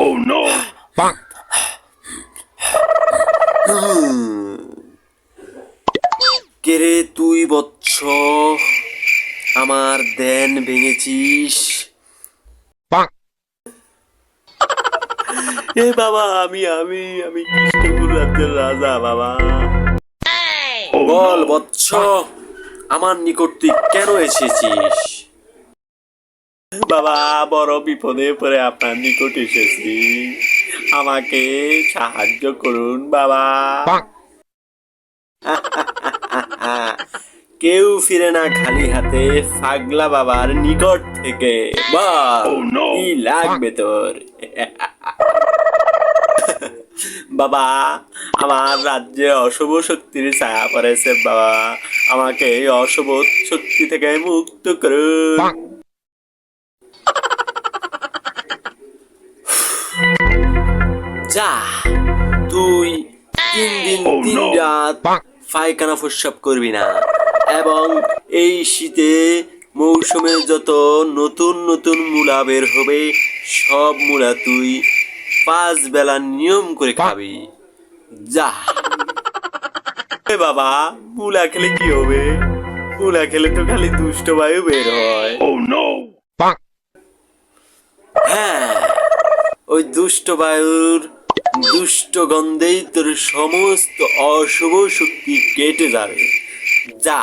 Oh no! কেরে তুই বৎস আমার ধ্যান ভেঙেছিস? এ বাবা, আমি কৃষ্ণপুর রাজ্যের রাজা বাবা। বল বৎস, আমার নিকট তুই কেন এসেছিস? বাবা, বড় বিপদে পড়ে আপনার নিকট এসেছি, আমাকে সাহায্য করুন বাবা। কেউ ফিরে না খালি হাতে পাগলা বাবার নিকট থেকে। বল কি লাগবে তোর? বাবা, আমার রাজ্যে অশুভ শক্তির ছায়া পড়েছে বাবা, আমাকে এই অশুভ শক্তি থেকে মুক্ত করুন। যা, তুই 3 দিন 3 রাত পায়খানা প্রস্রাব করবি না, এবং এই শীতে মৌসুমে যত নতুন নতুন মূলা বের হবে সব মূলা তুই 5 বেলা নিয়ম করে খাবি। যা। বাবা, মূলা খেলে কি হবে? মূলা খেলে তো খালি দুষ্ট বায়ু বের হয়। Oh no! হ্যাঁ, ওই দুষ্ট বায়ুর দুষ্ট গন্ধেই তোর সমস্ত অশুভ শক্তি কেটে যাবে। যা।